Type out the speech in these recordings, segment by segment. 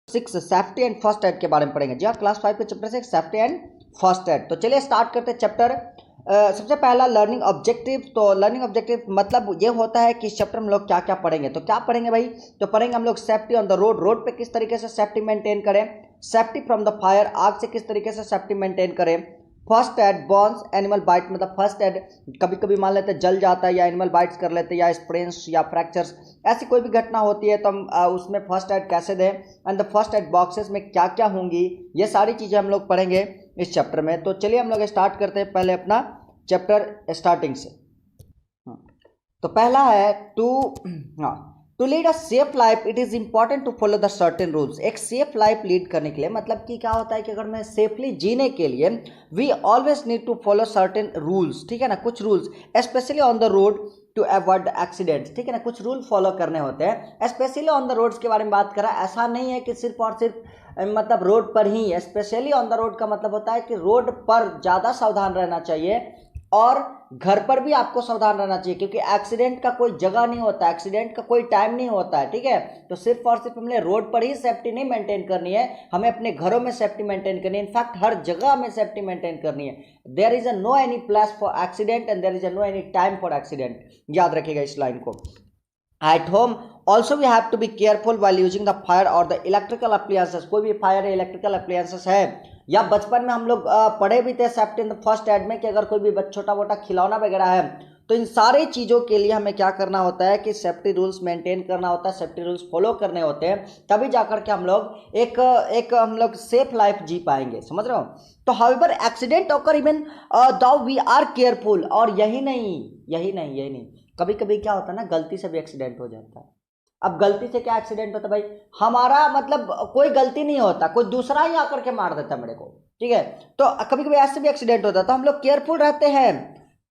6 safety and first aid के बारे में पढ़ेंगे। जी हाँ, क्लास 5 के चैप्टर से सेफ्टी एंड फर्स्ट एड। तो चलिए स्टार्ट करते हैं चैप्टर। सबसे पहला लर्निंग ऑब्जेक्टिव। तो लर्निंग ऑब्जेक्टिव मतलब ये होता है कि इस चैप्टर में हम लोग क्या क्या पढ़ेंगे। तो क्या पढ़ेंगे भाई? तो पढ़ेंगे हम लोग safety on the road. Road पे किस तरीके से सेफ्टी मेंटेन करें, सेफ्टी फ्रॉम द फायर, आग से किस तरीके से सेफ्टी मेंटेन करें, first aid, burns, animal bite मतलब फर्स्ट एड, कभी कभी मान लेते हैं जल जाता है या एनिमल बाइट्स कर लेते हैं या स्प्रेन्स या फ्रैक्चर्स, ऐसी कोई भी घटना होती है तो हम उसमें फर्स्ट एड कैसे दें, and the first aid boxes में क्या क्या होंगी, ये सारी चीज़ें हम लोग पढ़ेंगे इस चैप्टर में। तो चलिए हम लोग स्टार्ट करते हैं पहले अपना चैप्टर स्टार्टिंग से। तो पहला है to lead a safe life it is important to follow the certain rules. एक सेफ लाइफ लीड करने के लिए मतलब कि क्या होता है कि अगर मैं सेफली जीने के लिए we always need to follow certain rules, ठीक है ना, कुछ rules specially on the road to avoid accidents, ठीक है ना, कुछ रूल फॉलो करने होते हैं स्पेशली ऑन द रोड्स के बारे में बात करा। ऐसा नहीं है कि सिर्फ और सिर्फ मतलब रोड पर ही, स्पेशली ऑन द रोड का मतलब होता है कि रोड पर ज़्यादा सावधान रहना चाहिए और घर पर भी आपको सावधान रहना चाहिए, क्योंकि एक्सीडेंट का कोई जगह नहीं होता, एक्सीडेंट का कोई टाइम नहीं होता है, ठीक है। तो सिर्फ और सिर्फ हमने रोड पर ही सेफ्टी नहीं मेंटेन करनी है, हमें अपने घरों में सेफ्टी मेंटेन करनी है, इनफैक्ट हर जगह में सेफ्टी मेंटेन करनी है। There is a no any place for accident and there is a no any time for accident. याद रखिएगा इस लाइन को। At home also we have to be careful while using the fire or the electrical appliances। कोई भी fire या electrical appliances है, या बचपन में हम लोग पढ़े भी थे safety in the first aid में कि अगर कोई भी छोटा मोटा खिलौना वगैरह है तो इन सारी चीज़ों के लिए हमें क्या करना होता है कि सेफ्टी रूल्स मेंटेन करना होता है, सेफ्टी रूल्स फॉलो करने होते हैं, तभी जाकर के हम लोग एक हम लोग सेफ लाइफ जी पाएंगे। समझ रहे हो? तो however accident occur even though we are careful. और यही नहीं, कभी कभी क्या होता है ना, गलती से भी एक्सीडेंट हो जाता है। अब गलती से क्या एक्सीडेंट होता है भाई? हमारा मतलब कोई गलती नहीं होता, कोई दूसरा ही आकर के मार देता है मेरे को, ठीक है। तो कभी कभी ऐसे भी एक्सीडेंट होता है, तो हम लोग केयरफुल रहते हैं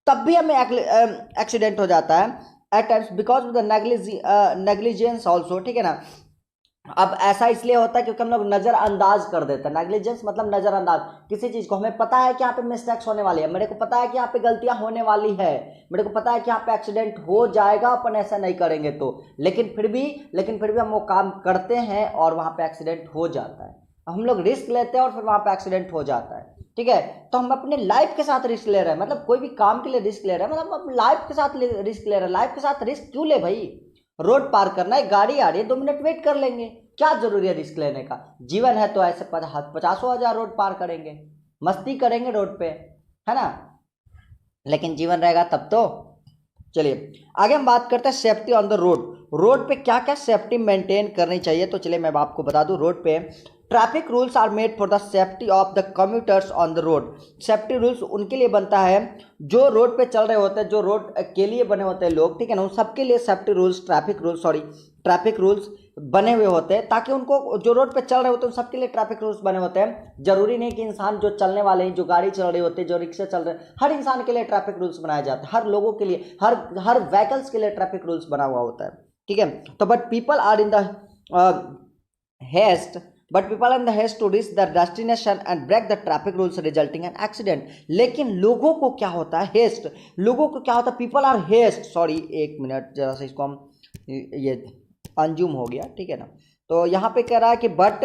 तब भी हमें एक्सीडेंट हो जाता है at times because of the negligence also, ठीक है ना। अब ऐसा इसलिए होता है क्योंकि हम लोग नजरअंदाज कर देते हैं। नेग्लिजेंस मतलब नजरअंदाज, किसी चीज को हमें पता है कि यहाँ पे मिस्टेक्स होने वाली है, मेरे को पता है कि यहाँ पे गलतियां होने वाली है, मेरे को पता है कि यहाँ पे एक्सीडेंट हो जाएगा, अपन ऐसा नहीं करेंगे तो, लेकिन फिर भी हम वो काम करते हैं और वहां पे एक्सीडेंट हो जाता है। हम लोग रिस्क लेते हैं और फिर वहां पे एक्सीडेंट हो जाता है, ठीक है। तो हम अपने लाइफ के साथ रिस्क ले रहे हैं, मतलब कोई भी काम के लिए रिस्क ले रहे हैं, मतलब हम लाइफ के साथ रिस्क ले रहे हैं। लाइफ के साथ रिस्क क्यों ले भाई? रोड पार करना है, गाड़ी आ रही है, 2 मिनट वेट कर लेंगे, क्या जरूरी है रिस्क लेने का? जीवन है तो ऐसे 50,000 रोड पार करेंगे, मस्ती करेंगे रोड पे, है ना, लेकिन जीवन रहेगा तब तो। चलिए आगे हम बात करते हैं safety on the road. Road पे क्या क्या सेफ्टी मेंटेन करनी चाहिए। तो चलिए मैं आपको बता दूं, रोड पे traffic rules are made for the safety of the commuters on the road. Safety rules उनके लिए बनता है जो रोड पे चल रहे होते हैं, जो रोड के लिए बने होते हैं लोग, ठीक है ना, उन सबके लिए सेफ्टी रूल्स, ट्रैफिक रूल्स बने हुए होते हैं, ताकि उनको जो रोड पे चल रहे होते हैं उन सबके लिए ट्रैफिक रूल्स बने होते हैं। जरूरी नहीं कि इंसान जो चलने वाले हैं, जो गाड़ी चल रही होती है, जो रिक्शे चल रहे हैं, हर इंसान के लिए ट्रैफिक रूल्स बनाए जाते हैं, हर लोगों के लिए, हर व्हीकल्स के लिए ट्रैफिक रूल्स बना हुआ होता है, ठीक है। तो but people are in the haste to reach the destination and break the traffic rules resulting an accident. लेकिन लोगों को क्या होता है? हेस्ट। लोगों को क्या होता है? पीपल आर हेस्ट, सॉरी एक मिनट जरा सा इसको हम ये अनजूम हो गया, ठीक है ना। तो यहाँ पे कह रहा है कि but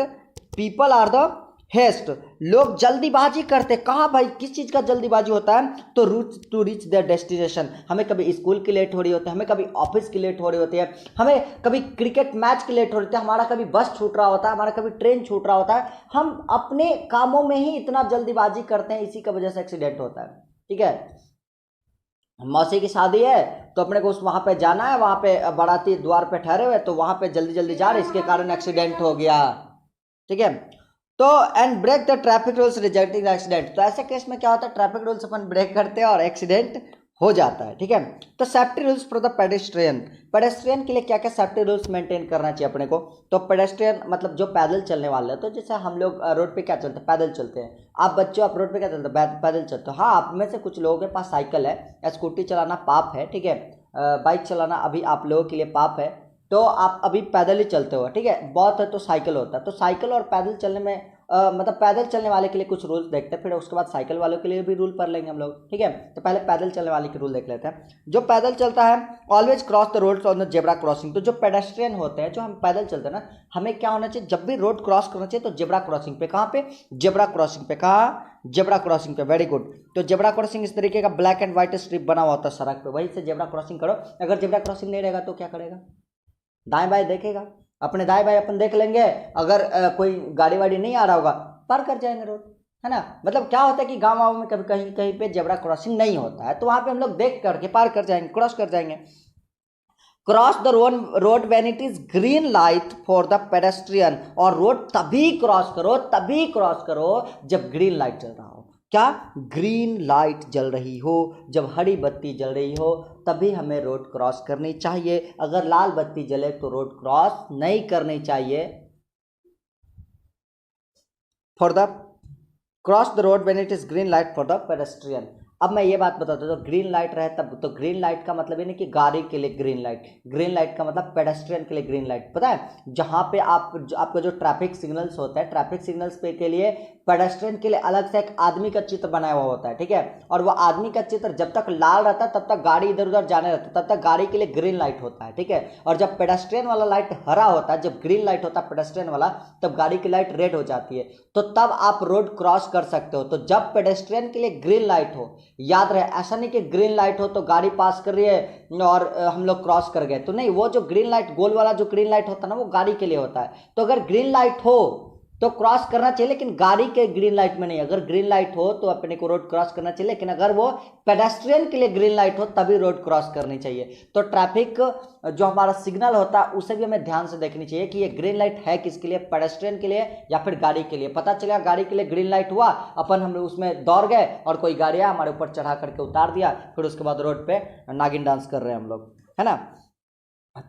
people are the haste, लोग जल्दीबाजी करते। कहाँ भाई? किस चीज का जल्दीबाजी होता है? तो टू रीच देयर डेस्टिनेशन। हमें कभी स्कूल की लेट हो रही होती है, हमें कभी ऑफिस की लेट हो रही होती है, हमें कभी क्रिकेट मैच की लेट हो रही है, हमारा कभी बस छूट रहा होता है, हमारा कभी ट्रेन छूट रहा होता है। हम अपने कामों में ही इतना जल्दीबाजी करते हैं, इसी की वजह से एक्सीडेंट होता है, ठीक है। मौसी की शादी है तो अपने को वहां पे जाना है, वहां पे बाराती द्वार पे ठहरे हुए, तो वहां पे जल्दी जल्दी जा रहे, इसके कारण एक्सीडेंट हो गया, ठीक है। तो and break the traffic rules resulting accident. तो ऐसे केस में क्या होता है? ट्रैफिक रूल्स अपन ब्रेक करते हैं और एक्सीडेंट हो जाता है, ठीक है। तो safety rules for the pedestrian के लिए क्या क्या सेफ्टी रूल्स मेंटेन करना चाहिए अपने को। तो पेडेस्ट्रियन मतलब जो पैदल चलने वाले हैं, तो जैसे हम लोग रोड पे क्या चलते हैं? पैदल चलते हैं। आप बच्चे, आप रोड पे क्या चलते हैं? पैदल चलते हो। हाँ, आप में से कुछ लोगों के पास साइकिल है, स्कूटी चलाना पाप है, ठीक है, बाइक चलाना अभी आप लोगों के लिए पाप है, तो आप अभी पैदल ही चलते हो, ठीक है। बहुत है तो साइकिल होता है, तो साइकिल और पैदल चलने में मतलब पैदल चलने वाले के लिए कुछ रूल्स देखते हैं, फिर उसके बाद साइकिल वालों के लिए भी रूल पढ़ लेंगे हम लोग, ठीक है। तो पहले पैदल चलने वाले के रूल देख लेते हैं। जो पैदल चलता है always cross the roads on the zebra crossing. तो जो पेडेस्ट्रियन होते हैं, जो हम पैदल चलते हैं ना, हमें क्या होना चाहिए, जब भी रोड क्रॉस करना चाहिए तो जेब्रा क्रॉसिंग पे। कहाँ पे? जेब्रा क्रॉसिंग पे। कहाँ? जेब्रा क्रॉसिंग पे। Very good. तो जेब्रा क्रॉसिंग इस तरीके का ब्लैक एंड व्हाइट स्ट्रिप बना हुआ होता है सड़क पे, वहीं से जेब्रा क्रॉसिंग करो। अगर जेब्रा क्रॉसिंग नहीं रहेगा तो क्या करेगा? दाएं बाएं देखेगा, अपने दाएं बाएं अपन देख लेंगे, अगर कोई गाड़ी वाड़ी नहीं आ रहा होगा पार कर जाएंगे रोड, है ना। मतलब क्या होता है कि गाँव वाँव में कभी कहीं कहीं पे जेब्रा क्रॉसिंग नहीं होता है, तो वहां पे हम लोग देख करके पार कर जाएंगे, क्रॉस कर जाएंगे। Cross the road when it is green light for the pedestrian. और रोड तभी क्रॉस करो जब ग्रीन लाइट जल रहा हो। क्या? ग्रीन लाइट जल रही हो, जब हरी बत्ती जल रही हो तभी हमें रोड क्रॉस करनी चाहिए। अगर लाल बत्ती जले तो रोड क्रॉस नहीं करनी चाहिए। For the cross the road when it is green light for the pedestrian. अब मैं ये बात बताता हूँ, तो ग्रीन लाइट रहे तब तो ग्रीन लाइट का मतलब ये नहीं कि गाड़ी के लिए ग्रीन लाइट, ग्रीन लाइट का मतलब पेडेस्ट्रियन के लिए ग्रीन लाइट। पता है जहाँ पे आपका जो ट्रैफिक सिग्नल्स होता है, ट्रैफिक सिग्नल्स पे के लिए पेडेस्ट्रियन के लिए अलग से एक आदमी का चित्र बनाया हुआ होता है, ठीक है। और वो आदमी का चित्र जब तक लाल रहता है तब तक गाड़ी इधर उधर जाने रहता है, तब तक गाड़ी के लिए ग्रीन लाइट होता है, ठीक है। और जब पेडेस्ट्रियन वाला लाइट हरा होता है, जब ग्रीन लाइट होता है पेडेस्ट्रियन वाला, तब गाड़ी की लाइट रेड हो जाती है, तो तब आप रोड क्रॉस कर सकते हो। तो जब पेडेस्ट्रियन के लिए ग्रीन लाइट हो, याद रहे, ऐसा नहीं कि ग्रीन लाइट हो तो गाड़ी पास कर रही है और हम लोग क्रॉस कर गए, तो नहीं। वो जो ग्रीन लाइट, गोल वाला जो ग्रीन लाइट होता है ना, वो गाड़ी के लिए होता है। तो अगर ग्रीन लाइट हो तो क्रॉस करना चाहिए, लेकिन गाड़ी के ग्रीन लाइट में नहीं। अगर ग्रीन लाइट हो तो अपने को रोड क्रॉस करना चाहिए, लेकिन अगर वो पेडेस्ट्रियन के लिए ग्रीन लाइट हो तभी रोड क्रॉस करनी चाहिए। तो ट्रैफिक जो हमारा सिग्नल होता है उसे भी हमें ध्यान से देखनी चाहिए कि ये ग्रीन लाइट है किसके लिए, पेडेस्ट्रियन के लिए या फिर गाड़ी के लिए। पता चला गाड़ी के लिए ग्रीन लाइट हुआ, अपन हम उसमें दौड़ गए और कोई गाड़ी आया हमारे ऊपर चढ़ा करके उतार दिया, फिर उसके बाद रोड पे नागिन डांस कर रहे हैं हम लोग, है ना।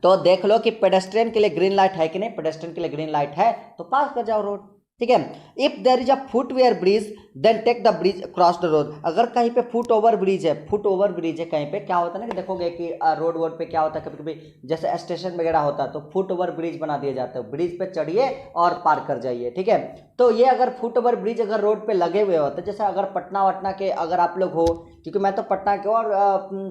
तो देख लो कि पेडेस्ट्रियन के लिए ग्रीन लाइट है कि नहीं। पेडेस्ट्रियन के लिए ग्रीन लाइट है तो पास कर जाओ रोड, ठीक है। If there is a footwear bridge then take the bridge cross the road. अगर कहीं पे फुट ओवर ब्रिज है, फुट ओवर ब्रिज है कहीं पे, क्या होता है ना कि देखोगे कि रोड वोड पे क्या होता है, कभी कभी जैसे स्टेशन वगैरह होता है तो फुट ओवर ब्रिज बना दिए जाते हैं, ब्रिज पे चढ़िए और पार कर जाइए, ठीक है। तो ये अगर फुट ओवर ब्रिज अगर रोड पे लगे हुए होते हैं, जैसे अगर पटना वटना के अगर आप लोग हो, क्योंकि मैं तो पटना के और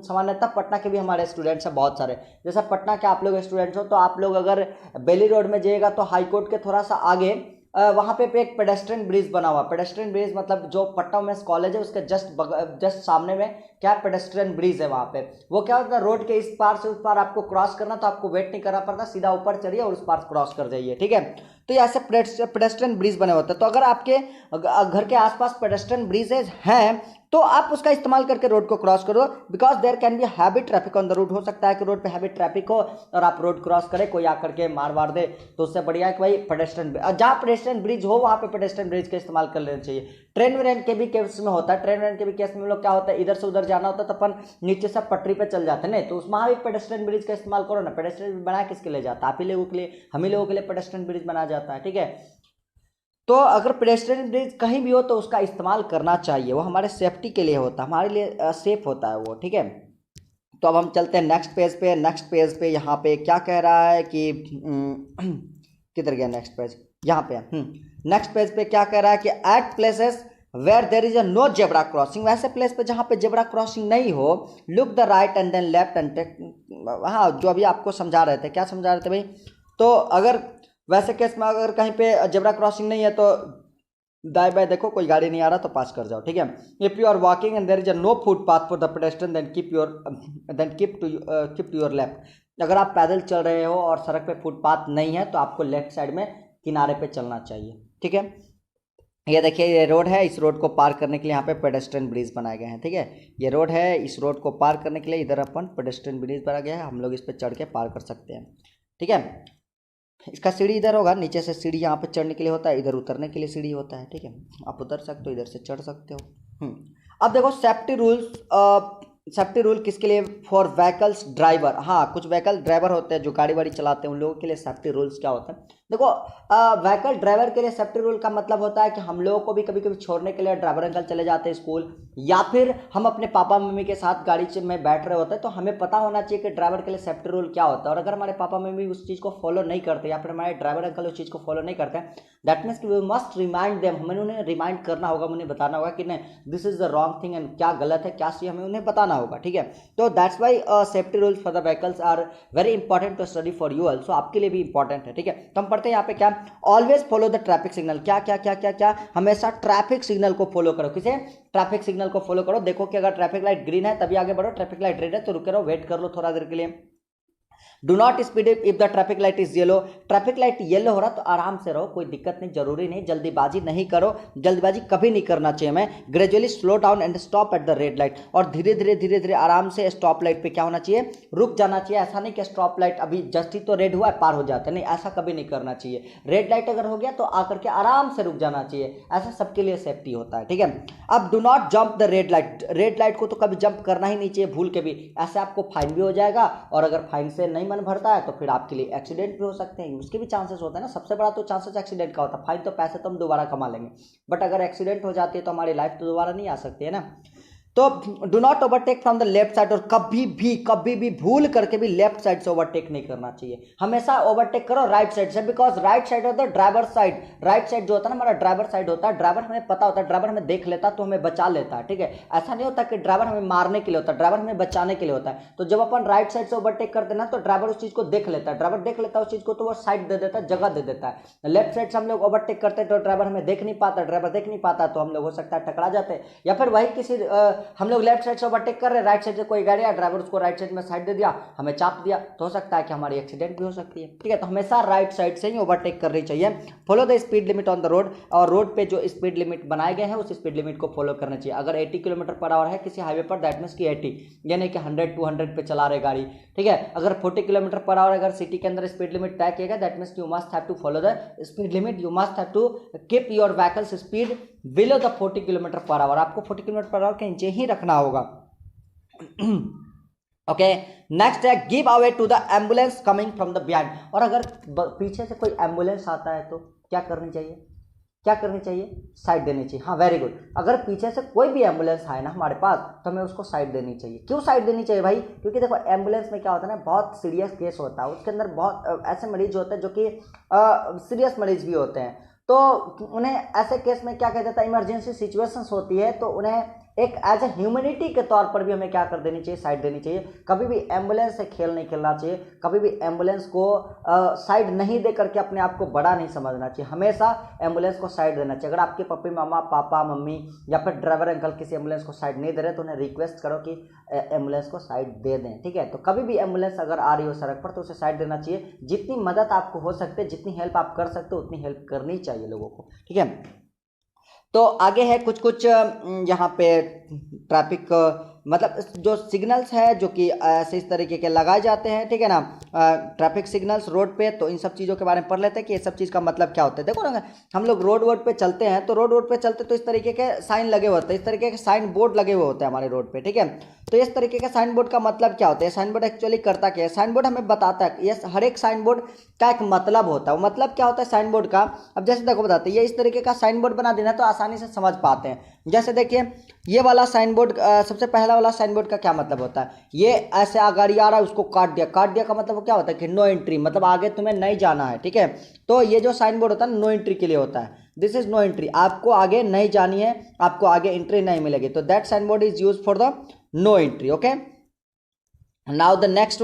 सामान्यतः पटना के भी हमारे स्टूडेंट्स हैं बहुत सारे, जैसे पटना के आप लोग स्टूडेंट्स हो, तो आप लोग अगर बेली रोड में जाइएगा तो हाईकोर्ट के थोड़ा सा आगे वहाँ पे एक पेडेस्ट्रियन ब्रिज बना हुआ। पेडेस्ट्रियन ब्रिज मतलब जो पटना वुमेंस कॉलेज है उसके जस्ट सामने में क्या पेडेस्ट्रियन ब्रिज है वहाँ पे। वो क्या होता है, रोड के इस पार से उस पार आपको क्रॉस करना तो आपको वेट नहीं करना पड़ता, सीधा ऊपर चढ़िए और उस पार क्रॉस कर जाइए, ठीक है। तो ये ऐसे पेडेस्ट्रियन ब्रिज बने होते हैं। तो अगर आपके घर के आसपास पेडेस्ट्रियन ब्रिजेज हैं तो आप उसका इस्तेमाल करके रोड को क्रॉस करो, because there can be heavy traffic on the road. हो सकता है कि रोड पे हैवी ट्रैफिक हो और आप रोड क्रॉस करें, कोई आकर के मार वार दे, तो उससे बढ़िया है कि भाई पेडेस्ट्रियन, जहाँ पेडेस्ट्रियन ब्रिज हो वहाँ पे पेडेस्ट्रियन ब्रिज का इस्तेमाल कर लेना चाहिए। ट्रेन व्रेन के भी केस में होता है, ट्रेन व्रेन के भी केस में लोग क्या होता है, इधर से उधर जाना होता है तो अपन नीचे से पटरी पे चल जाते हैं, नहीं तो उसमें भी पेडेस्ट्रियन ब्रिज का इस्तेमाल करो ना। पेडेस्ट्रियन ब्रिज बनाया किसके लिए जाता है? आप ही लोगों के लिए, हम ही लोगों के लिए पेडेस्ट्रियन ब्रिज बनाया जाता है, ठीक है। तो अगर पेडेस्ट्रियन ब्रिज कहीं भी हो तो उसका इस्तेमाल करना चाहिए, वो हमारे सेफ्टी के लिए होता है, हमारे लिए सेफ होता है वो, ठीक है। तो अब हम चलते हैं नेक्स्ट पेज पे। नेक्स्ट पेज पे यहाँ पे क्या कह रहा है कि किधर गया नेक्स्ट पेज, यहाँ पे नेक्स्ट पेज पे क्या कह रहा है कि at places where there is a no zebra crossing, वैसे प्लेस पे जहाँ पे जेब्रा क्रॉसिंग नहीं हो, look the right and then left and take. हाँ, जो अभी आपको समझा रहे थे, क्या समझा रहे थे भाई, तो अगर वैसे केस में अगर कहीं पे जेब्रा क्रॉसिंग नहीं है तो दाएं बाएं देखो, कोई गाड़ी नहीं आ रहा तो पास कर जाओ, ठीक है। If you are walking and there is a no footpath for the pedestrian then keep to your left. अगर आप पैदल चल रहे हो और सड़क पे फुटपाथ नहीं है तो आपको लेफ्ट साइड में किनारे पे चलना चाहिए, ठीक है। ये देखिए, ये रोड है, इस रोड को पार करने के लिए यहाँ पे पेडेस्ट्रियन ब्रिज बनाए गए हैं, ठीक है। ये रोड है, इस रोड को पार करने के लिए इधर अपन पेडेस्ट्रियन ब्रिज बना गया है, हम लोग इस पर चढ़ के पार कर सकते हैं, ठीक है। इसका सीढ़ी इधर होगा, नीचे से सीढ़ी यहाँ पे चढ़ने के लिए होता है, इधर उतरने के लिए सीढ़ी होता है, ठीक है। आप उतर सकते हो, इधर से चढ़ सकते हो। अब देखो सेफ्टी रूल्स सेफ्टी रूल किसके लिए? For vehicles driver. हाँ, कुछ व्हीकल ड्राइवर होते हैं जो गाड़ी वाड़ी चलाते हैं, उन लोगों के लिए सेफ्टी रूल्स क्या होता है? देखो, व्हीकल ड्राइवर के लिए सेफ्टी रूल का मतलब होता है कि हम लोगों को भी कभी कभी छोड़ने के लिए ड्राइवर अंकल चले जाते हैं स्कूल, या फिर हम अपने पापा मम्मी के साथ गाड़ी में बैठ रहे होते हैं, तो हमें पता होना चाहिए कि ड्राइवर के लिए सेफ्टी रूल क्या होता है। और अगर हमारे पापा मम्मी उस चीज़ को फॉलो नहीं करते, या फिर हमारे ड्राइवर अंकल उस चीज़ को फॉलो नहीं करते, that means we must remind them. हमें उन्हें रिमाइंड करना होगा, उन्हें बताना होगा कि नहीं, this is the wrong thing and क्या गलत है क्या सही, हमें उन्हें बताना होगा। ठीक है, तो that's why safety rules for the vehicles are very important to study for you also, आपके लिए भी इंपॉर्टेंट है। ठीक है, तो हम पढ़ते हैं यहाँ पे क्या, always follow the traffic signal. क्या क्या क्या क्या क्या? हमेशा ट्रैफिक सिग्नल को फॉलो करो। किसे? ट्रैफिक सिग्नल को फॉलो करो। देखो कि अगर ट्रैफिक लाइट ग्रीन है तभी आगे बढ़ो, ट्रैफिक लाइट रेड है तो रुके रहो, वेट कर लो थोड़ा देर के लिए। Do not speed if the traffic light is yellow. Traffic light yellow हो रहा तो आराम से रहो, कोई दिक्कत नहीं, जरूरी नहीं, जल्दीबाजी नहीं करो, जल्दीबाजी कभी नहीं करना चाहिए हमें। Gradually slow down and stop at the red light. और धीरे धीरे धीरे धीरे आराम से स्टॉप लाइट पे क्या होना चाहिए? रुक जाना चाहिए। ऐसा नहीं कि स्टॉप लाइट अभी जस्ट ही तो रेड हुआ है पार हो जाता है, नहीं, ऐसा कभी नहीं करना चाहिए। रेड लाइट अगर हो गया तो आकर के आराम से रुक जाना चाहिए, ऐसा सबके लिए सेफ्टी होता है। ठीक है, अब do not jump the red light. Red light को तो कभी जंप करना ही नहीं चाहिए भूल के भी, ऐसे आपको फाइन भी हो जाएगा, और अगर फाइन से नहीं मन भरता है तो फिर आपके लिए एक्सीडेंट भी हो सकते हैं, उसके भी चांसेस होते हैं ना। सबसे बड़ा तो चांसेस एक्सीडेंट का होता है, फाइन तो पैसे तो हम दोबारा कमा लेंगे, बट अगर एक्सीडेंट हो जाती है तो हमारी लाइफ तो दोबारा नहीं आ सकती है ना। तो do not overtake from the left side. और कभी भी भूल करके भी लेफ्ट साइड से ओवरटेक नहीं करना चाहिए, हमेशा ओवरटेक करो राइट साइड से, बिकॉज राइट साइड होता है ड्राइवर साइड। राइट साइड जो होता है ना हमारा ड्राइवर साइड होता है, ड्राइवर हमें पता होता है, ड्राइवर हमें देख लेता है तो हमें बचा लेता है। ठीक है, ऐसा नहीं होता कि ड्राइवर हमें मारने के लिए होता है, ड्राइवर हमें बचाने के लिए होता है। तो जब अपन राइट साइड से ओवरटेक करते हैं ना तो ड्राइवर उस चीज को देख लेता है, ड्राइवर देख लेता है उस चीज को तो वो साइड दे देता है, जगह दे देता है। लेफ्ट साइड से हम लोग ओवरटेक करते हैं तो ड्राइवर हमें देख नहीं पाता, ड्राइवर देख नहीं पाता तो हम लोग हो सकता है टकरा जाते हैं, या फिर वही किसी हम लोग लेफ्ट साइड ओवरटेक कर रहे हैं, राइट साइड से कोई गाड़ी आया, ड्राइवर उसको राइट साइड में साइड दे दिया, हमें चाप दिया, तो हो सकता है कि हमारी एक्सीडेंट भी हो सकती है। ठीक है, तो हमेशा राइट साइड से ही ओवरटेक करनी चाहिए। Follow the speed limit on the road. और रोड पे जो स्पीड लिमिट बनाए गए हैं उस स्पीड लिमिट को फॉलो करना चाहिए। अगर 80 किलोमीटर पर आवर है किसी हाईवे पर, दैट मीन्स की 80, यानी कि 100-200 पे चला रहे गाड़ी। ठीक है, अगर 40 किलोमीटर पर आवर अगर सिटी के अंदर स्पीड लिमिट तय किया गया, that means you must have to follow the speed limit, you must have to keep your vehicles speed below the 40 kilometre per hour. आपको 40 किलोमीटर पर आवर के नीचे ही रखना होगा। ओके, नेक्स्ट है give away to the ambulance coming from the behind. और अगर पीछे से कोई एम्बुलेंस आता है तो क्या करनी चाहिए? क्या करनी चाहिए? साइड देनी चाहिए। हाँ, वेरी गुड। अगर पीछे से कोई भी एम्बुलेंस आए ना हमारे पास तो हमें उसको साइड देनी चाहिए। क्यों साइड देनी चाहिए भाई? क्योंकि देखो एम्बुलेंस में क्या होता है ना, बहुत सीरियस केस होता है, उसके अंदर बहुत ऐसे मरीज होते हैं जो कि सीरियस मरीज भी होते हैं, तो उन्हें ऐसे केस में क्या कहते हैं, इमरजेंसी सिचुएशंस होती है तो उन्हें एक एज ए ह्यूमैनिटी के तौर पर भी हमें क्या कर देनी चाहिए? साइड देनी चाहिए। कभी भी एम्बुलेंस से खेल नहीं खेलना चाहिए, कभी भी एम्बुलेंस को साइड नहीं दे करके अपने आप को बड़ा नहीं समझना चाहिए, हमेशा एम्बुलेंस को साइड देना चाहिए। अगर आपके पप्पी मामा पापा मम्मी या फिर ड्राइवर अंकल किसी एम्बुलेंस को साइड नहीं दे रहे तो उन्हें रिक्वेस्ट करो कि एम्बुलेंस को साइड दे दें। ठीक है, तो कभी भी एम्बुलेंस अगर आ रही हो सड़क पर तो उसे साइड देना चाहिए। जितनी मदद आपको हो सकती है, जितनी हेल्प आप कर सकते हो उतनी हेल्प करनी चाहिए लोगों को। ठीक है, तो आगे है कुछ यहाँ पे ट्रैफिक मतलब जो सिग्नल्स है जो कि ऐसे इस तरीके के लगाए जाते हैं। ठीक है ना, ट्रैफिक सिग्नल्स रोड पे, तो इन सब चीज़ों के बारे में पढ़ लेते हैं कि ये सब चीज़ का मतलब क्या होता है। देखो ना, हम लोग रोड पे चलते हैं तो रोड पे चलते तो इस तरीके के साइन लगे होते हैं, इस तरीके के साइन बोर्ड लगे हुए होते हैं हमारे रोड पे। ठीक है, तो इस तरीके का साइन बोर्ड का मतलब क्या होता है? साइन बोर्ड एक्चुअली करता क्या है? साइन बोर्ड हमें बताता है, ये हर एक साइन बोर्ड का एक मतलब होता है। वो मतलब क्या होता है साइन बोर्ड का? अब जैसे देखो बताते हैं, ये इस तरीके का साइन बोर्ड बना देना तो आसानी से समझ पाते हैं। जैसे देखिए ये वाला साइन बोर्ड, सबसे पहला वाला साइन बोर्ड का क्या मतलब होता है? ये ऐसे गाड़ी आ रहा है उसको काट दिया, काट दिया का मतलब क्या होता है कि नो एंट्री, मतलब आगे तुम्हें नहीं जाना है। ठीक है, तो ये जो साइन बोर्ड होता है नो एंट्री के लिए होता है, दिस इज नो एंट्री, आपको आगे नहीं जानी है, आपको आगे एंट्री नहीं मिलेगी, तो that sign board is use for the no entry. Okay, now the next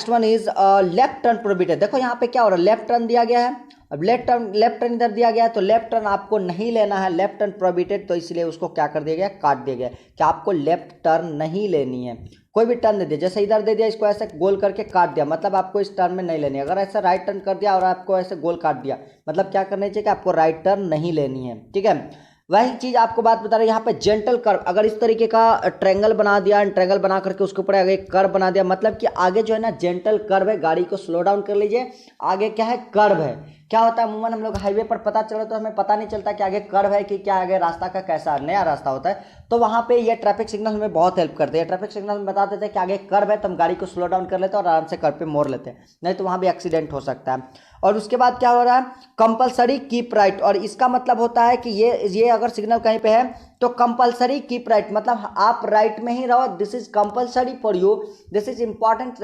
one is left turn prohibited. देखो यहाँ पे क्या हो रहा है, लेफ्ट टर्न दिया गया है, अब लेफ्ट टर्न इधर दिया गया है तो लेफ्ट टर्न आपको नहीं लेना है, लेफ्ट टर्न प्रोहिबिटेड, तो इसलिए उसको क्या कर दिया गया? काट दिया गया कि आपको लेफ्ट टर्न नहीं लेनी है। कोई भी टर्न दे दिया, जैसे इधर दे दिया, इसको ऐसे गोल करके काट दिया, मतलब आपको इस टर्न में नहीं लेनी है। अगर ऐसे राइट टर्न कर दिया और आपको ऐसे गोल काट दिया, मतलब क्या करना चाहिए कि आपको राइट टर्न नहीं लेनी है। ठीक है, वही चीज आपको बात बता रहे हैं यहाँ पे जेंटल कर्व, अगर इस तरीके का ट्रायंगल बना दिया, ट्रायंगल बना करके उसके ऊपर आगे कर्व बना दिया, मतलब कि आगे जो है ना जेंटल कर्व है, गाड़ी को स्लो डाउन कर लीजिए, आगे क्या है? कर्व है, क्या होता है अमूमन हम लोग हाईवे पर पता चले तो हमें पता नहीं चलता कि आगे कर्व है कि क्या, आगे रास्ता का कैसा नया रास्ता होता है, तो वहाँ पे ये ट्रैफिक सिग्नल हमें बहुत हेल्प करते हैं। ट्रैफिक सिग्नल में बता देते हैं कि आगे कर्व है तो हम गाड़ी को स्लो डाउन कर लेते हैं और आराम से कर्व पे मोड़ लेते हैं, नहीं तो वहाँ भी एक्सीडेंट हो सकता है। और उसके बाद क्या हो रहा है, कंपलसरी कीप राइट, और इसका मतलब होता है कि ये अगर सिग्नल कहीं पे है तो कंपलसरी कीप राइट, मतलब आप राइट में ही रहो, this is compulsory for you, this is important,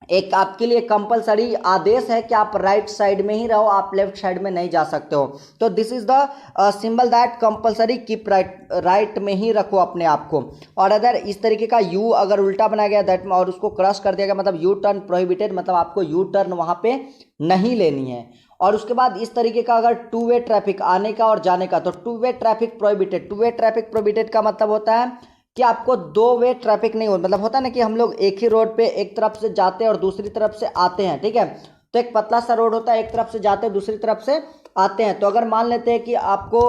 एक आपके लिए कंपलसरी आदेश है कि आप राइट साइड में ही रहो, आप लेफ्ट साइड में नहीं जा सकते हो। तो this is the symbol that compulsory keep right में ही रखो अपने आप को। और अगर इस तरीके का यू अगर उल्टा बनाया गया दैट और उसको क्रॉस कर दिया गया मतलब यू टर्न प्रोहिबिटेड, मतलब आपको यू टर्न वहां पे नहीं लेनी है। और उसके बाद इस तरीके का अगर टू वे ट्रैफिक आने का और जाने का, तो two way traffic prohibited, two way traffic prohibited का मतलब होता है कि आपको दो वे ट्रैफिक नहीं हो, मतलब होता है ना कि हम लोग एक ही रोड पे एक तरफ से जाते हैं और दूसरी तरफ से आते हैं, ठीक है, तो एक पतला सा रोड होता है, एक तरफ से जाते हैं दूसरी तरफ से आते हैं। तो अगर मान लेते हैं कि आपको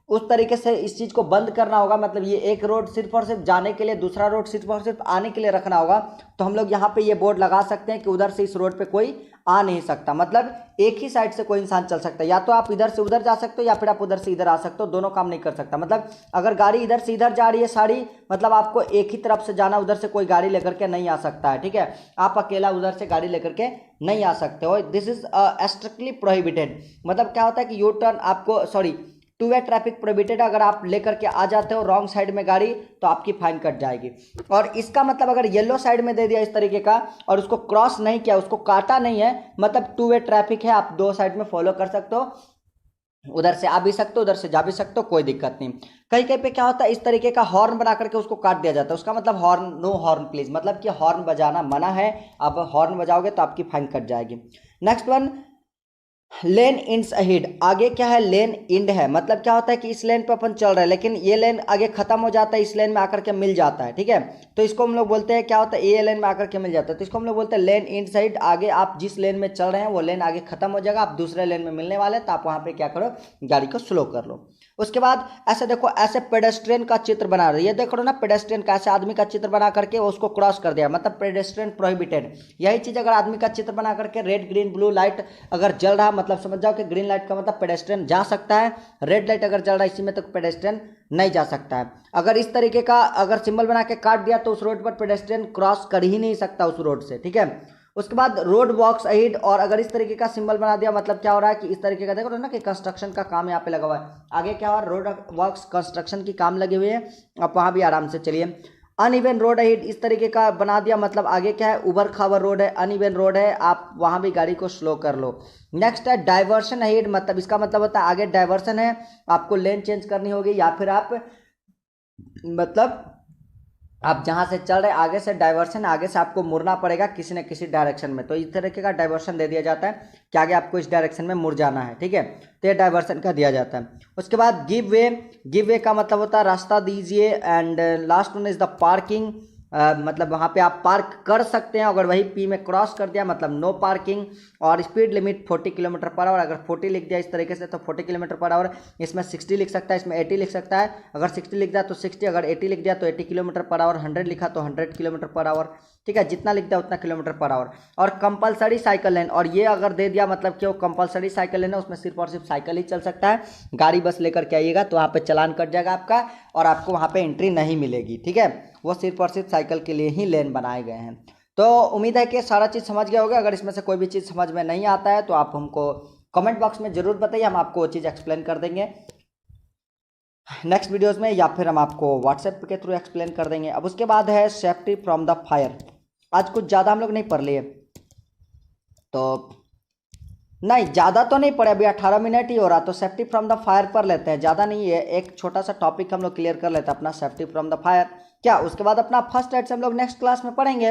उस तरीके से इस चीज़ को बंद करना होगा, मतलब ये एक रोड सिर्फ और सिर्फ जाने के लिए, दूसरा रोड सिर्फ और सिर्फ आने के लिए रखना होगा, तो हम लोग यहाँ पे ये बोर्ड लगा सकते हैं कि उधर से इस रोड पे कोई आ नहीं सकता, मतलब एक ही साइड से कोई इंसान चल सकता है, या तो आप इधर से उधर जा सकते हो या फिर आप उधर से इधर आ सकते हो, दोनों काम नहीं कर सकता। मतलब अगर गाड़ी इधर से इधर जा रही है सारी, मतलब आपको एक ही तरफ से जाना, उधर से कोई गाड़ी लेकर के नहीं आ सकता है, ठीक है, आप अकेला उधर से गाड़ी लेकर के नहीं आ सकते हो। दिस इज स्ट्रिक्टली प्रोहिबिटेड, मतलब क्या होता है कि यू टर्न आपको टू वे ट्रैफिक प्रोहिबिटेड, अगर आप लेकर के आ जाते हो रॉन्ग साइड में गाड़ी तो आपकी फाइन कट जाएगी। और इसका मतलब अगर येलो साइड में दे दिया इस तरीके का और उसको क्रॉस नहीं किया, उसको काटा नहीं है, मतलब टू वे ट्रैफिक है, आप दो साइड में फॉलो कर सकते हो, उधर से आ भी सकते हो उधर से जा भी सकते हो, कोई दिक्कत नहीं। कहीं कहीं पे क्या होता है इस तरीके का हॉर्न बना करके उसको काट दिया जाता है, उसका मतलब हॉर्न, नो हॉर्न प्लीज, मतलब कि हॉर्न बजाना मना है, आप हॉर्न बजाओगे तो आपकी फाइन कट जाएगी। नेक्स्ट वन, लेन इंड्स अहेड, आगे क्या है, लेन इंड है, मतलब क्या होता है कि इस लेन पे अपन चल रहे हैं लेकिन ये लेन आगे खत्म हो जाता है, इस लेन में आकर के मिल जाता है, ठीक है, तो इसको हम लोग बोलते हैं क्या होता है, ये लेन में आकर के मिल जाता है, तो इसको हम लोग बोलते हैं लेन इंड साइड। आगे आप जिस लेन में चल रहे हैं वो लेन आगे खत्म हो जाएगा, आप दूसरे लेन में मिलने वाले हैं, तो आप वहां पे क्या करो, गाड़ी को स्लो कर लो। उसके बाद ऐसे देखो, ऐसे पेडेस्ट्रियन का चित्र बना रहे, ये देखो ना पेडेस्ट्रियन का, ऐसे आदमी का चित्र बना करके उसको क्रॉस कर दिया, मतलब पेडेस्ट्रियन प्रोहिबिटेड। यही चीज अगर आदमी का चित्र बना करके रेड ग्रीन ब्लू लाइट अगर जल रहा, मतलब समझ जाओ कि ग्रीन लाइट का मतलब पेडेस्ट्रियन जा सकता है, रेड लाइट अगर जल रहा है इसी में तो पेडेस्ट्रियन नहीं जा सकता है। अगर इस तरीके का अगर सिंबल बना के काट दिया तो उस रोड पर पेडेस्ट्रियन क्रॉस कर ही नहीं सकता उस रोड से, ठीक है। उसके बाद रोड वॉक्स अहेड, और अगर इस तरीके का सिंबल बना दिया मतलब क्या हो रहा है कि इस तरीके का, देखो ना कि कंस्ट्रक्शन का काम यहाँ पे लगा हुआ है, आगे क्या हो रहा है, रोड वॉक्स कंस्ट्रक्शन की काम लगे हुए हैं, आप वहाँ भी आराम से चलिए। अनइवन रोड अहेड, इस तरीके का बना दिया, मतलब आगे क्या है, उबड़ खाबड़ रोड है, अनइवन रोड है, आप वहाँ भी गाड़ी को स्लो कर लो। नेक्स्ट है डाइवर्शन अहेड, मतलब इसका मतलब होता है आगे डाइवर्शन है, आपको लेन चेंज करनी होगी, या फिर आप मतलब आप जहां से चल रहे आगे से डाइवर्शन, आगे से आपको मुड़ना पड़ेगा किसी न किसी डायरेक्शन में, तो इस तरीके का डाइवर्शन दे दिया जाता है कि आगे आपको इस डायरेक्शन में मुड़ जाना है, ठीक है, तो ये डाइवर्शन का दिया जाता है। उसके बाद गिव वे, गिव वे का मतलब होता है रास्ता दीजिए, and last one is the parking, मतलब वहाँ पे आप पार्क कर सकते हैं, अगर वही पी में क्रॉस कर दिया मतलब नो पार्किंग। और speed limit 40 kilometre per our, अगर 40 लिख दिया इस तरीके से तो 40 किलोमीटर पर आवर, इसमें 60 लिख सकता है, इसमें 80 लिख सकता है, अगर 60 लिख दिया तो 60, अगर 80 लिख दिया तो 80 किलोमीटर पर आवर, 100 लिखा तो 100 किलोमीटर पर आवर, ठीक है, जितना लिख दिया उतना किलोमीटर पर आवर। और कंपलसरी साइकिल लेन, और ये अगर दे दिया मतलब कि वो कंपलसरी साइकिल लेन है, उसमें सिर्फ और सिर्फ साइकिल ही चल सकता है, गाड़ी बस लेकर के आइएगा तो वहाँ पे चलान कट जाएगा आपका और आपको वहाँ पे एंट्री नहीं मिलेगी, ठीक है, वो सिर्फ और सिर्फ साइकिल के लिए ही लेन बनाए गए हैं। तो उम्मीद है कि सारा चीज़ समझ गए होगा, अगर इसमें से कोई भी चीज़ समझ में नहीं आता है तो आप हमको कमेंट बॉक्स में ज़रूर बताइए, हम आपको वो चीज़ एक्सप्लेन कर देंगे नेक्स्ट वीडियोस में, या फिर हम आपको व्हाट्सएप के थ्रू एक्सप्लेन कर देंगे। अब उसके बाद है सेफ्टी फ्रॉम द फायर, आज कुछ ज़्यादा हम लोग नहीं पढ़ लिए, तो नहीं ज़्यादा तो नहीं पढ़े, अभी 18 मिनट ही हो रहा, तो सेफ्टी फ्रॉम द फायर पर लेते हैं, ज़्यादा नहीं है, एक छोटा सा टॉपिक हम लोग क्लियर कर लेते हैं अपना सेफ्टी फ्रॉम द फायर क्या, उसके बाद अपना फर्स्ट एड से हम लोग नेक्स्ट क्लास में पढ़ेंगे।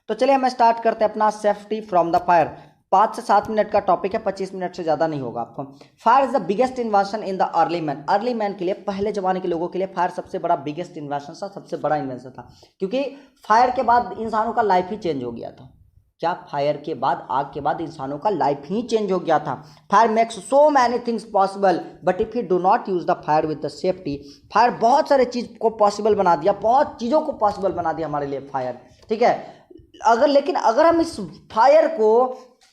तो चलिए हम स्टार्ट करते हैं अपना सेफ्टी फ्रॉम द फायर, 5 से 7 मिनट का टॉपिक है, 25 मिनट से ज़्यादा नहीं होगा आपको। Fire is the biggest invention in the early man, early man के लिए, पहले जमाने के लोगों के लिए फायर सबसे बड़ा बिगेस्ट इन्वेंशन था, सबसे बड़ा इन्वेंशन था, क्योंकि फायर के बाद इंसानों का लाइफ ही चेंज हो गया था। क्या, फायर के बाद, आग के बाद इंसानों का लाइफ ही चेंज हो गया था। Fire makes so many things possible, but if you do not use the fire with the safety, fire बहुत सारे चीज को पॉसिबल बना दिया, बहुत चीज़ों को पॉसिबल बना दिया हमारे लिए फायर, ठीक है। लेकिन अगर हम इस फायर को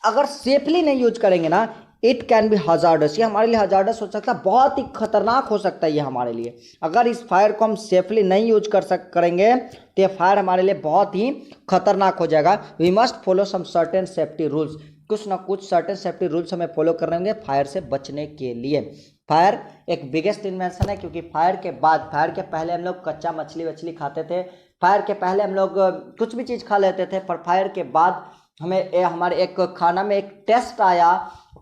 अगर सेफली नहीं यूज करेंगे ना, इट कैन बी हजार्डस, ये हमारे लिए हजार्डस हो सकता है, बहुत ही खतरनाक हो सकता है ये हमारे लिए। अगर इस फायर को हम सेफली नहीं यूज करेंगे तो ये फायर हमारे लिए बहुत ही खतरनाक हो जाएगा। We must follow some certain safety rules, कुछ ना कुछ सर्टेन सेफ्टी रूल्स हमें फॉलो करने होंगे फायर से बचने के लिए। फायर एक बिगेस्ट इन्वेंशन है, क्योंकि फायर के बाद, फायर के पहले हम लोग कच्चा मछली वछली खाते थे, फायर के पहले हम लोग कुछ भी चीज़ खा लेते थे, पर फायर के बाद हमें हमारे एक खाना में एक टेस्ट आया।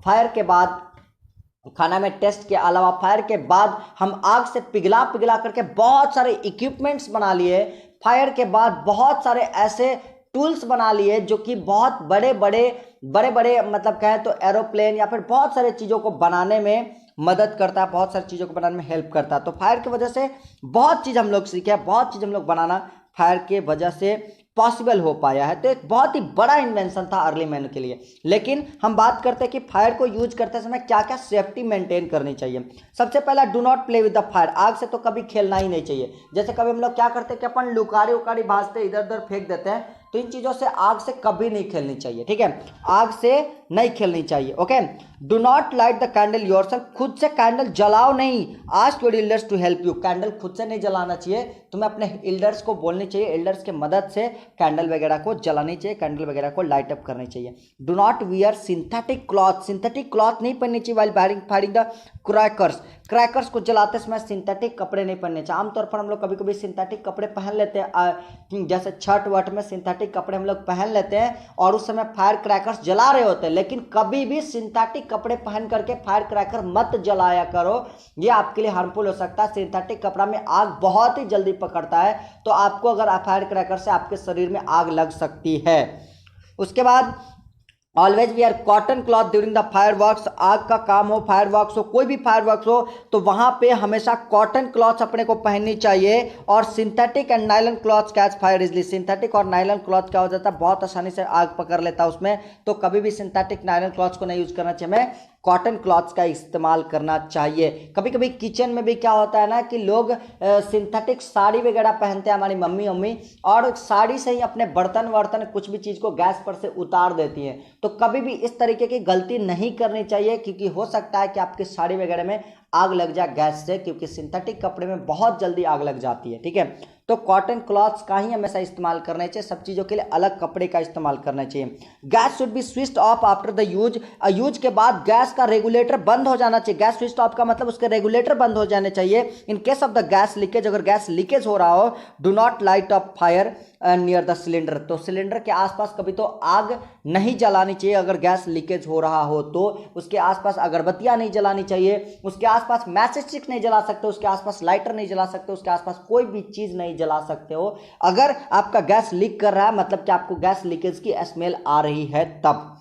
फायर के बाद खाना में टेस्ट के अलावा फायर के बाद हम आग से पिघला पिघला करके बहुत सारे इक्विपमेंट्स बना लिए। फायर के बाद बहुत सारे ऐसे टूल्स बना लिए जो कि बहुत बड़े बड़े मतलब कहें तो एरोप्लेन या फिर बहुत सारे चीज़ों को बनाने में मदद करता है, बहुत सारी चीज़ों को बनाने में हेल्प करता है। तो फायर की वजह से बहुत चीज़ हम लोग सीखे, बहुत चीज़ हम लोग बनाना फायर के वजह से पॉसिबल हो पाया है। तो एक बहुत ही बड़ा इन्वेंशन था अर्ली मैन के लिए। लेकिन हम बात करते हैं कि फायर को यूज करते समय क्या क्या सेफ्टी मेंटेन करनी चाहिए। सबसे पहला, do not play with the fire, आग से तो कभी खेलना ही नहीं चाहिए। जैसे कभी हम लोग क्या करते हैं कि अपन लुकारी उकारी भाजते इधर उधर फेंक देते हैं, तो इन चीज़ों से आग से कभी नहीं खेलनी चाहिए, ठीक है, आग से नहीं खेलनी चाहिए। Okay, do not light the candle yourself, खुद से कैंडल जलाओ नहीं, ask your elders to help you, candle खुद से नहीं जलाना चाहिए, तुम्हें अपने एल्डर्स को बोलनी चाहिए, एल्डर्स के मदद से कैंडल वगैरह को जलानी चाहिए, कैंडल वगैरह को लाइट अप करनी चाहिए। Do not wear synthetic cloth, synthetic cloth नहीं पहननी चाहिए while firing the crackers, crackers को जलाते समय सिंथेटिक कपड़े नहीं पहनने चाहिए। आमतौर पर हम लोग कभी कभी सिंथेटिक कपड़े पहन लेते हैं, जैसे छठ वट में सिंथेटिक कपड़े हम लोग पहन लेते हैं और उस समय फायर क्रैकर्स जला रहे होते हैं, लेकिन कभी भी सिंथेटिक कपड़े पहन करके फायर क्रैकर मत जलाया करो, ये आपके लिए हार्मफुल हो सकता है। सिंथेटिक कपड़ा में आग बहुत ही जल्दी पकड़ता है, तो आपको अगर फायर क्रैकर से आपके शरीर में आग लग सकती है। उसके बाद always wear cotton cloth during the fireworks, आग का काम हो, फायर वर्क्स हो, कोई भी फायर वर्क्स हो, तो वहां पे हमेशा कॉटन क्लॉथ्स अपने को पहननी चाहिए। और synthetic and nylon clothes catch fire easily, synthetic और नायलॉन क्लॉथ क्या हो जाता है, बहुत आसानी से आग पकड़ लेता है उसमें, तो कभी भी सिंथेटिक नायलॉन क्लॉथ्स को नहीं यूज करना चाहिए, हमें कॉटन क्लॉथ्स का इस्तेमाल करना चाहिए। कभी कभी किचन में भी क्या होता है ना कि लोग सिंथेटिक साड़ी वगैरह पहनते हैं, हमारी मम्मी और साड़ी से ही अपने बर्तन वर्तन कुछ भी चीज़ को गैस पर से उतार देती हैं। तो कभी भी इस तरीके की गलती नहीं करनी चाहिए, क्योंकि हो सकता है कि आपकी साड़ी वगैरह में आग लग जाए गैस से, क्योंकि सिंथेटिक कपड़े में बहुत जल्दी आग लग जाती है, ठीक है। तो कॉटन क्लॉथ्स का ही हमेशा इस्तेमाल करना चाहिए, सब चीज़ों के लिए अलग कपड़े का इस्तेमाल करना चाहिए। Gas should be switched off after the use, use के बाद गैस का रेगुलेटर बंद हो जाना चाहिए। गैस स्विच ऑफ का मतलब उसके रेगुलेटर बंद हो जाने चाहिए। In case of the gas leakage, अगर गैस लीकेज हो रहा हो, do not light up fire near the cylinder, तो सिलेंडर के आसपास कभी तो आग नहीं जलानी चाहिए। अगर गैस लीकेज हो रहा हो तो उसके आसपास अगरबत्तियां नहीं जलानी चाहिए, उसके आसपास मैसेज स्टिक नहीं जला सकते, उसके आसपास लाइटर नहीं जला सकते, उसके आसपास कोई भी चीज नहीं जला सकते हो। अगर आपका गैस लीक कर रहा है मतलब कि आपको गैस लीकेज की स्मेल आ रही है तब।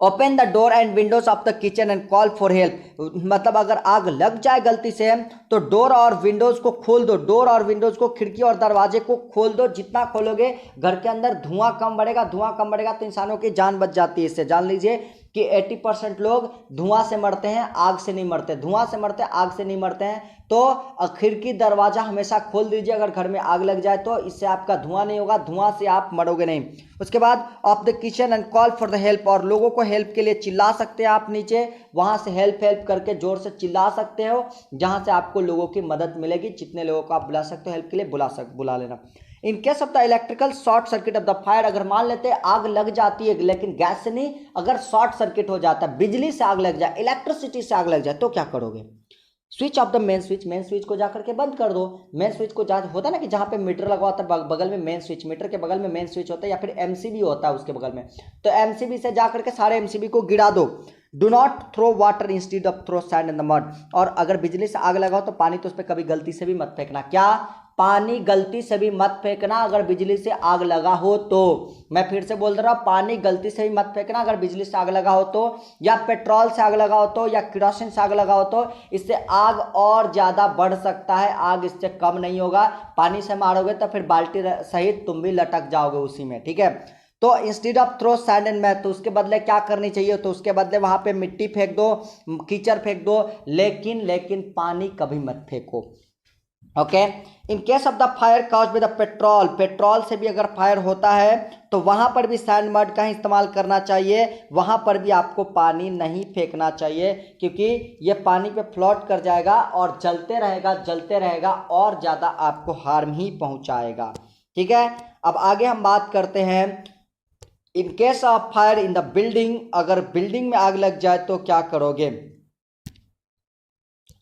Open the door and Windows of the kitchen and call for help, मतलब अगर आग लग जाए गलती से तो डोर और विंडोज को खोल दो, डोर और विंडोज को, खिड़की और दरवाजे को खोल दो। जितना खोलोगे घर के अंदर धुआं कम बढ़ेगा, धुआं कम बढ़ेगा तो इंसानों की जान बच जाती है। इससे जान लीजिए कि 80% लोग धुआं से मरते हैं, आग से नहीं मरते, धुआं से मरते हैं, आग से नहीं मरते हैं। तो खिड़की दरवाजा हमेशा खोल दीजिए अगर घर में आग लग जाए तो, इससे आपका धुआं नहीं होगा, धुआं से आप मरोगे नहीं। उसके बाद of the kitchen and call for the help, और लोगों को हेल्प के लिए चिल्ला सकते हैं आप नीचे, वहां से हेल्प करके जोर से चिल्ला सकते हो, जहां से आपको लोगों की मदद मिलेगी। जितने लोगों को आप बुला सकते हो हेल्प के लिए बुला लेना। In case of the electrical short circuit of the fire, अगर मान लेते हैं आग लग जाती है लेकिन गैस से नहीं, अगर शॉर्ट सर्किट हो जाता है, बिजली से आग लग जाए, इलेक्ट्रिसिटी से आग लग जाए, तो क्या करोगे? Switch off the main switch, main switch को जाकर के बंद कर दो। मेन स्विच को होता है ना कि जहाँ पे मीटर लगा होता है बगल में मेन स्विच, मीटर के बगल में मेन स्विच होता है, या फिर एमसीबी होता है उसके बगल में, तो एमसीबी से जाकर के सारे एमसीबी को गिरा दो। Do not throw water instead of throw sand in the mud, और अगर बिजली से आग लगा हो तो पानी तो उस पर कभी गलती से भी मत फेंकना। क्या? पानी गलती से भी मत फेंकना अगर बिजली से आग लगा हो तो। मैं फिर से बोल रहा हूँ, पानी गलती से भी मत फेंकना अगर बिजली से आग लगा हो तो, या पेट्रोल से आग लगा हो तो, या केरोसिन से आग लगा हो तो। इससे आग और ज़्यादा बढ़ सकता है, आग इससे कम नहीं होगा। पानी से मारोगे तो फिर बाल्टी सहित तुम भी लटक जाओगे उसी में, ठीक है। तो instead of throw sand and mud, तो उसके बदले क्या करनी चाहिए? तो उसके बदले वहां पे मिट्टी फेंक दो, कीचड़ फेंक दो, लेकिन पानी कभी मत फेंको। Okay. In case of the fire cause by the petrol, petrol से भी अगर फायर होता है तो वहां पर भी सैंड मड का ही इस्तेमाल करना चाहिए, वहां पर भी आपको पानी नहीं फेंकना चाहिए, क्योंकि ये पानी पे फ्लोट कर जाएगा और जलते रहेगा और ज़्यादा आपको हार्म ही पहुंचाएगा। ठीक है, अब आगे हम बात करते हैं in case of fire in the building, अगर बिल्डिंग में आग लग जाए तो क्या करोगे।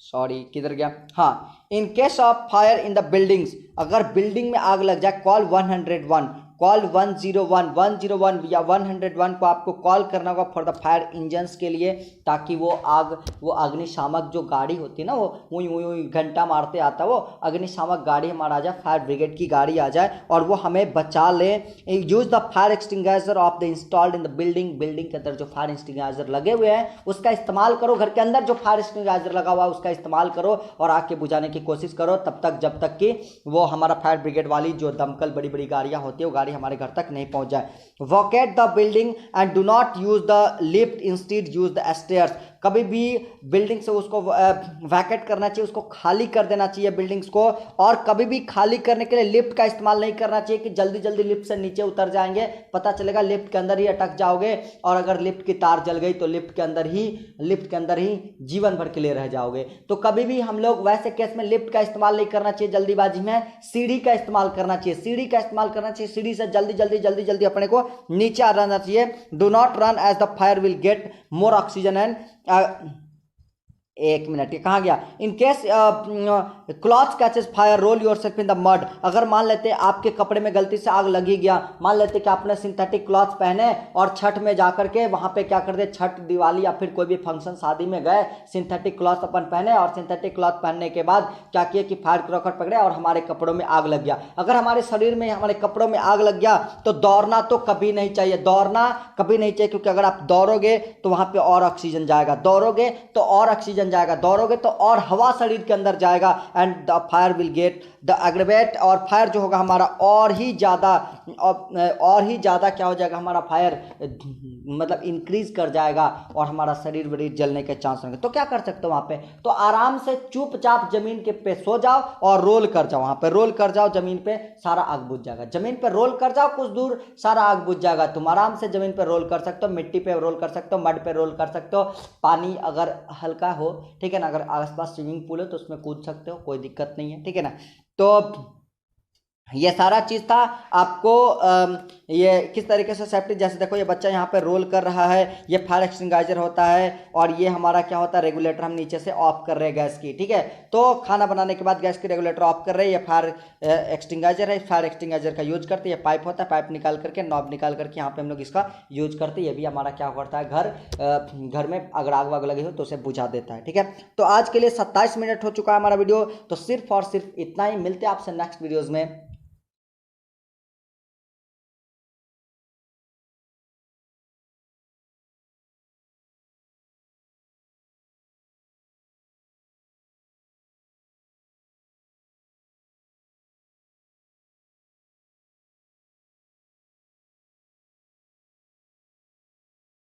सॉरी किधर गया, हाँ, in case of fire in the buildings, अगर बिल्डिंग में आग लग जाए कॉल 101, कॉल 101 या 101 को आपको कॉल करना होगा फॉर द फायर इंजन्स के लिए, ताकि वो अग्निशामक जो गाड़ी होती है ना, वो घंटा मारते आता, वो अग्निशामक गाड़ी हमारा आ जाए, फायर ब्रिगेड की गाड़ी आ जाए और वो हमें बचा ले। Use the fire extinguisher of the installed in the building, building के अंदर जो फायर एक्सटिंग्विशर लगे हुए हैं उसका इस्तेमाल करो, घर के अंदर जो फायर एक्सटिंग्विशर लगा हुआ है उसका इस्तेमाल करो और आग के बुझाने की कोशिश करो, तब तक जब तक कि वो हमारा फायर ब्रिगेड वाली जो दमकल बड़ी बड़ी गाड़ियां होती है वो गाड़ी हमारे घर तक नहीं पहुंच जाए। Vacate the building and do not use the lift, instead use the stairs, कभी भी बिल्डिंग से उसको वैकेट करना चाहिए, उसको खाली कर देना चाहिए बिल्डिंग्स को, और कभी भी खाली करने के लिए लिफ्ट का इस्तेमाल नहीं करना चाहिए कि जल्दी जल्दी लिफ्ट से नीचे उतर जाएंगे, पता चलेगा लिफ्ट के अंदर ही अटक जाओगे, और अगर लिफ्ट की तार जल गई तो लिफ्ट के अंदर ही जीवन भर के लिए रह जाओगे। तो कभी भी हम लोग वैसे केस में लिफ्ट का इस्तेमाल नहीं करना चाहिए जल्दीबाजी में, सीढ़ी का इस्तेमाल करना चाहिए, सीढ़ी से जल्दी जल्दी अपने को नीचे आ जाना चाहिए। Do not run as the fire will get more oxygen and एक मिनट, ये कहाँ गया, in case cloth catches fire roll yourself in the mud, अगर मान लेते आपके कपड़े में गलती से आग लगी गया, मान लेते कि आपने सिंथेटिक क्लॉथ पहने और छठ में जाकर के वहां पे क्या कर दे, छठ दिवाली या फिर कोई भी फंक्शन शादी में गए, सिंथेटिक क्लॉथ अपन पहने और सिंथेटिक क्लॉथ पहनने के बाद क्या किया कि फायर क्रॉकर पकड़े और हमारे कपड़ों में आग लग गया। अगर हमारे शरीर में हमारे कपड़ों में आग लग गया तो दौड़ना तो कभी नहीं चाहिए, क्योंकि अगर आप दौड़ोगे तो वहां पर और ऑक्सीजन जाएगा, दौड़ोगे तो और हवा शरीर के अंदर जाएगा and the fire will get the aggravate, और फायर जो होगा हमारा और ही ज्यादा क्या हो जाएगा, हमारा फायर मतलब इंक्रीज कर जाएगा और हमारा शरीर बरीर जलने के चांस होंगे। तो क्या कर सकते हो वहां पे, तो आराम से चुपचाप जमीन के पे सो जाओ और रोल कर जाओ, वहां पे रोल कर जाओ, जमीन पे सारा आग बुझ जाएगा, जमीन पे रोल कर जाओ, कुछ दूर सारा आग बुझ जाएगा। तुम आराम से जमीन पे रोल कर सकते हो, मिट्टी पे रोल कर सकते हो, मड पे रोल कर सकते हो, पानी अगर हल्का हो, ठीक है ना, अगर आसपास स्विमिंग पूल है तो उसमें कूद सकते हो, कोई दिक्कत नहीं है, ठीक है ना। तो ये सारा चीज़ था आपको ये किस तरीके से सेफ्टी, जैसे देखो ये बच्चा यहाँ पे रोल कर रहा है, ये फायर एक्सटिंग्विशर होता है और ये हमारा क्या होता है, रेगुलेटर हम नीचे से ऑफ कर रहे हैं गैस की, ठीक है। तो खाना बनाने के बाद गैस की रेगुलेटर ऑफ कर रहे हैं, ये फायर एक्सटिंग्विशर है, फायर एक्सटिंग्विशर का यूज करते हैं, ये पाइप होता है, पाइप निकाल करके नॉब निकाल करके यहाँ पे हम लोग इसका यूज करते हैं, ये भी हमारा क्या करता है, घर में अगर आग वाग लगी हो तो उसे बुझा देता है, ठीक है। तो आज के लिए 27 मिनट हो चुका है हमारा वीडियो, तो सिर्फ और सिर्फ इतना ही, मिलते हैं आपसे नेक्स्ट वीडियोज़ में।